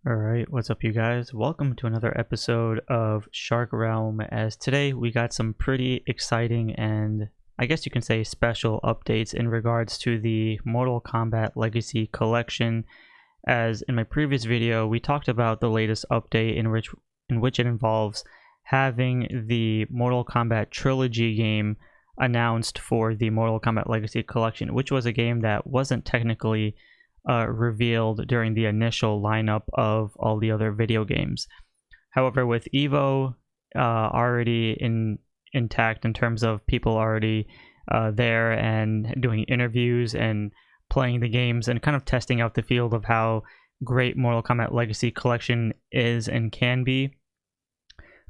Alright, what's up you guys? Welcome to another episode of SHARKREALM, as today we got some pretty exciting and I guess you can say special updates in regards to the Mortal Kombat Legacy collection. As in my previous video we talked about the latest update in which it involves having the Mortal Kombat trilogy game announced for the Mortal Kombat Legacy collection, which was a game that wasn't technically revealed during the initial lineup of all the other video games. However, with Evo already intact in terms of people already there and doing interviews and playing the games and kind of testing out the field of how great Mortal Kombat Legacy collection is and can be,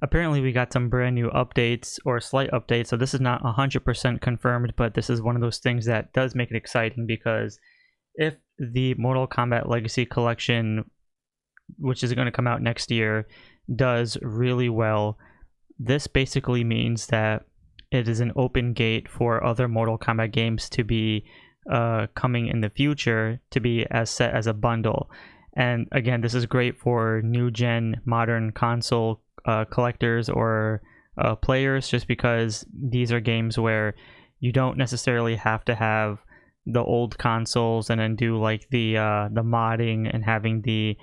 apparently we got some brand new updates or slight updates. So this is not 100% confirmed, but this is one of those things that does make it exciting, because if the Mortal Kombat Legacy collection, which is going to come out next year, does really well, this basically means that it is an open gate for other Mortal Kombat games to be coming in the future to be as set as a bundle. And again, this is great for new gen modern console collectors or players, just because these are games where you don't necessarily have to have the old consoles and then do like the modding and having the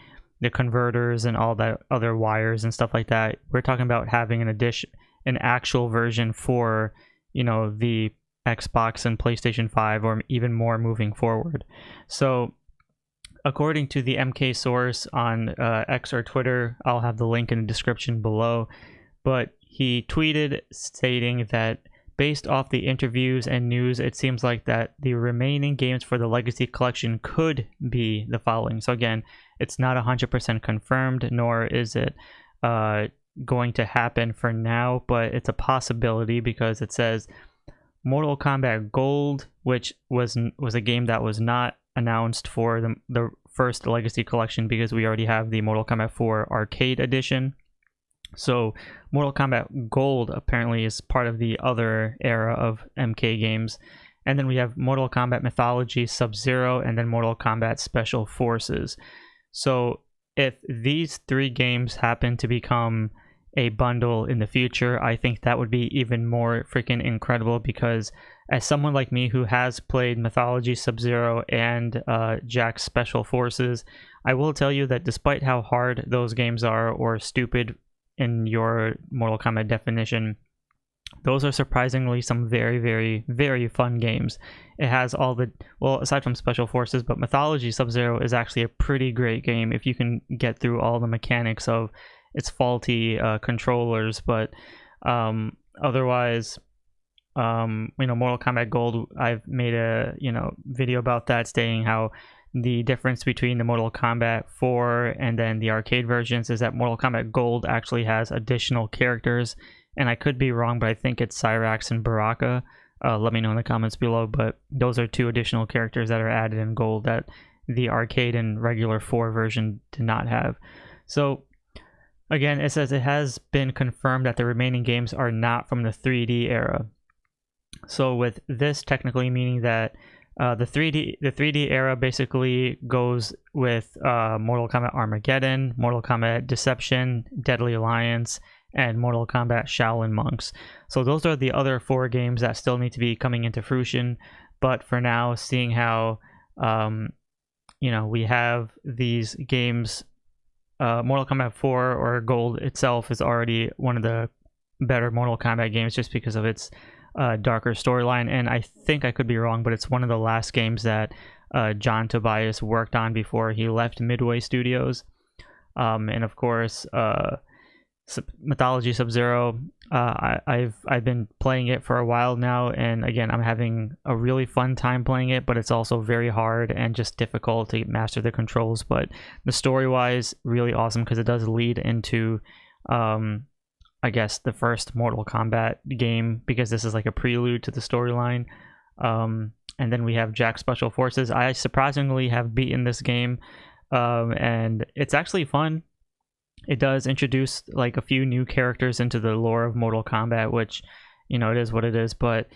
converters and all that other wires and stuff like that. We're talking about having an actual version for, you know, the Xbox and PlayStation 5 or even more moving forward. So according to the MK source on X or Twitter, I'll have the link in the description below, but he tweeted stating that based off the interviews and news, it seems like that the remaining games for the Legacy collection could be the following. So again, it's not 100% confirmed, nor is it going to happen for now, but it's a possibility, because it says Mortal Kombat Gold, which was a game that was not announced for the first Legacy collection, because we already have the Mortal Kombat 4 Arcade Edition. So Mortal Kombat Gold apparently is part of the other era of MK games. And then we have Mortal Kombat Mythologies Sub-Zero and then Mortal Kombat Special Forces. So if these three games happen to become a bundle in the future, I think that would be even more freaking incredible, because as someone like me who has played Mythology Sub-Zero and Jack's Special Forces, I will tell you that despite how hard those games are, or stupid in your Mortal Kombat definition, those are surprisingly some very, very, very fun games. It has all the, well, aside from Special Forces, but Mythology Sub-Zero is actually a pretty great game if you can get through all the mechanics of its faulty controllers. But otherwise, Mortal Kombat Gold, I've made a video about that, stating how the difference between the Mortal Kombat 4 and then the arcade versions is that Mortal Kombat Gold actually has additional characters, and I could be wrong, but I think it's Cyrax and Baraka. Let me know in the comments below, but those are two additional characters that are added in Gold that the arcade and regular 4 version did not have. So again, it says it has been confirmed that the remaining games are not from the 3D era. So with this technically meaning that the 3D era basically goes with Mortal Kombat Armageddon, Mortal Kombat Deception, Deadly Alliance, and Mortal Kombat Shaolin Monks. So those are the other 4 games that still need to be coming into fruition. But for now, seeing how we have these games, Mortal Kombat 4 or Gold itself is already one of the better Mortal Kombat games, just because of its darker storyline, and I think I could be wrong, but it's one of the last games that John Tobias worked on before he left Midway Studios. And of course, Mythology Sub-Zero, I've been playing it for a while now, and again, I'm having a really fun time playing it, but it's also very hard and just difficult to master the controls. But the story-wise, really awesome, because it does lead into I guess the first Mortal Kombat game, because this is like a prelude to the storyline. And then we have Jack's Special Forces. I surprisingly have beaten this game, and it's actually fun. It does introduce like a few new characters into the lore of Mortal Kombat, which, it is what it is. But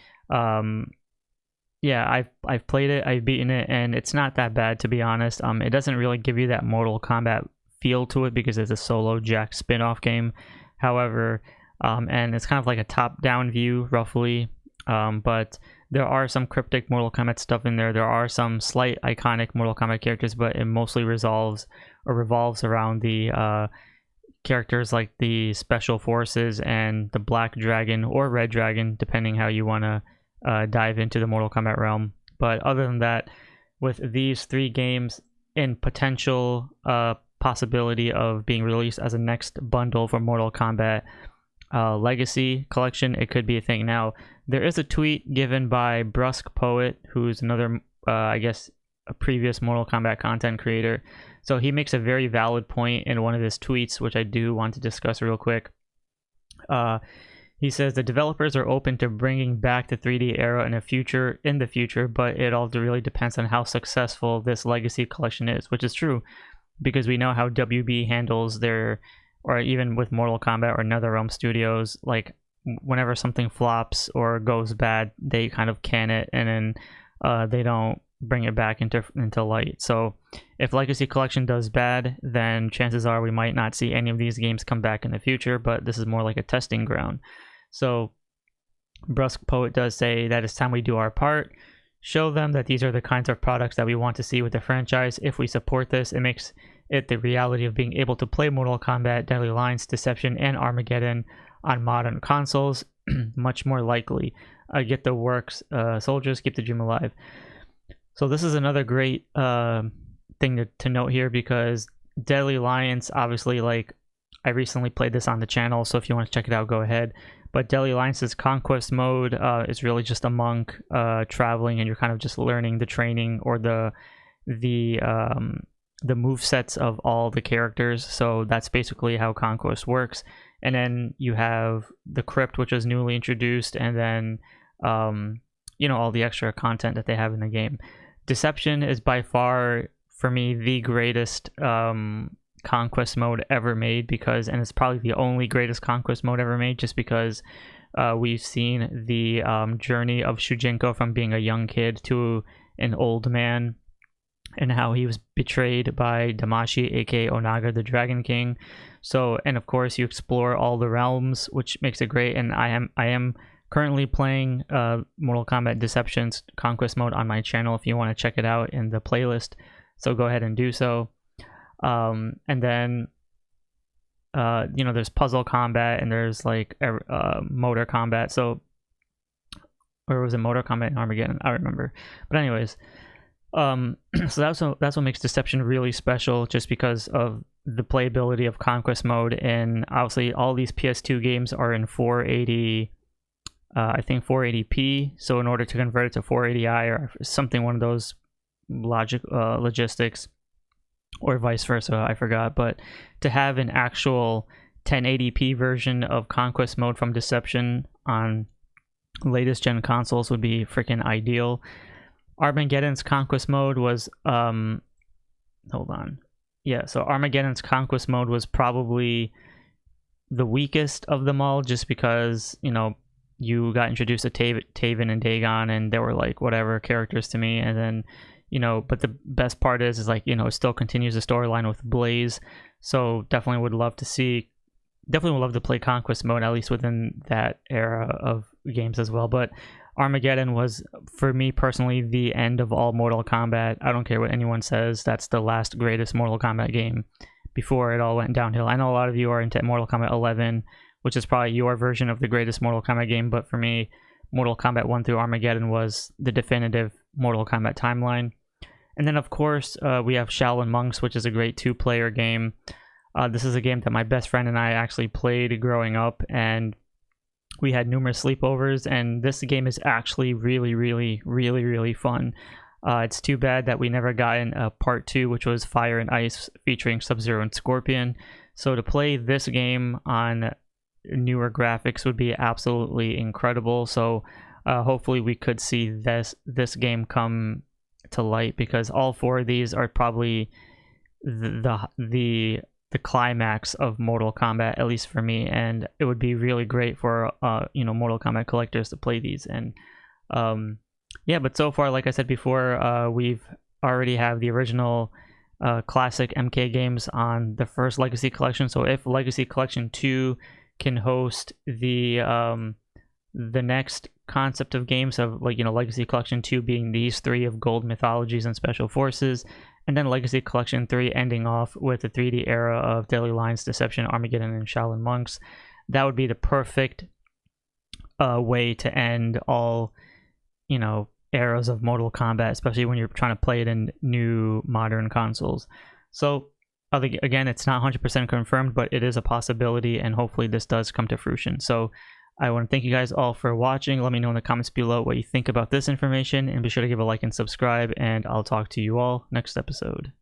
yeah, I've played it, I've beaten it, and it's not that bad, to be honest. It doesn't really give you that Mortal Kombat feel to it because it's a solo Jack spin-off game. However, and it's kind of like a top-down view roughly, but there are some cryptic Mortal Kombat stuff in there. There are some slight iconic Mortal Kombat characters, but it mostly revolves around the characters like the Special Forces and the Black Dragon or Red Dragon, depending how you want to dive into the Mortal Kombat realm. But other than that, with these 3 games in potential possibility of being released as a next bundle for Mortal Kombat Legacy collection, it could be a thing. Now, there is a tweet given by Brusque Poet, who's another, I guess, a previous Mortal Kombat content creator. So he makes a very valid point in one of his tweets, which I do want to discuss real quick. He says the developers are open to bringing back the 3D era in the future, but it all really depends on how successful this Legacy collection is, which is true, because we know how WB handles their, or even with Mortal Kombat or NetherRealm Studios, like whenever something flops or goes bad, they kind of can it, and then they don't bring it back into light. So if Legacy Collection does bad, then chances are we might not see any of these games come back in the future, but this is more like a testing ground. So Brusque Poet does say that it's time we do our part, show them that these are the kinds of products that we want to see with the franchise. If we support this, it makes it the reality of being able to play Mortal Kombat, Deadly Alliance, Deception, and Armageddon on modern consoles much more likely. Get the works, soldiers, keep the dream alive. So this is another great thing to note here, because Deadly Alliance, obviously, like, I recently played this on the channel, so if you want to check it out, go ahead. But Deadly Alliance's Conquest mode is really just a monk traveling, and you're kind of just learning the training or the movesets of all the characters. So that's basically how Conquest works. And then you have the Crypt, which was newly introduced, and then you know, all the extra content that they have in the game. Deception is by far, for me, the greatest Conquest mode ever made, because, and it's probably the only greatest Conquest mode ever made, just because we've seen the journey of Shujinko from being a young kid to an old man, and how he was betrayed by Damashi, aka Onaga, the Dragon King. So, and of course, you explore all the realms, which makes it great. And I am currently playing Mortal Kombat Deception's Conquest mode on my channel if you want to check it out in the playlist. So go ahead and do so. And then you know, there's puzzle combat, and there's like motor combat. So, or was it motor combat in Armageddon? I remember. But anyways, so that's what makes Deception really special, just because of the playability of Conquest mode. And obviously all these PS2 games are in 480, I think 480p. So in order to convert it to 480i or something, one of those logistics, or vice versa, I forgot, but to have an actual 1080p version of Conquest mode from Deception on latest gen consoles would be freaking ideal. Armageddon's Conquest mode was so Armageddon's Conquest mode was probably the weakest of them all, just because, you know, you got introduced to Taven and Dagon, and they were like whatever characters to me. And then, you know, but the best part is like, you know, it still continues the storyline with Blaze. So definitely would love to play Conquest mode, at least within that era of games as well. But Armageddon was, for me personally, the end of all Mortal Kombat. I don't care what anyone says, that's the last greatest Mortal Kombat game before it all went downhill. I know a lot of you are into Mortal Kombat 11, which is probably your version of the greatest Mortal Kombat game, but for me, Mortal Kombat 1 through Armageddon was the definitive Mortal Kombat timeline. And then, of course, we have Shaolin Monks, which is a great two-player game. This is a game that my best friend and I actually played growing up, and we had numerous sleepovers, and this game is actually really fun. It's too bad that we never got in a part 2, which was Fire and Ice, featuring Sub-Zero and Scorpion. So to play this game on newer graphics would be absolutely incredible. So hopefully we could see this game come to light, because all 4 of these are probably the climax of Mortal Kombat, at least for me, and it would be really great for you know, Mortal Kombat collectors to play these. And yeah, but so far, like I said before, we've already have the original classic MK games on the first Legacy Collection. So if Legacy Collection 2 can host the next concept of games of, like, you know, Legacy Collection 2 being these 3 of Gold Mythologies and Special Forces, and then Legacy Collection 3 ending off with the 3D era of Deadly Alliance, Deception, Armageddon, and Shaolin Monks, that would be the perfect way to end all, you know, eras of Mortal Kombat, especially when you're trying to play it in new modern consoles. So again, it's not 100% confirmed, but it is a possibility, and hopefully this does come to fruition. So I want to thank you guys all for watching. Let me know in the comments below what you think about this information, and be sure to give a like and subscribe, and I'll talk to you all next episode.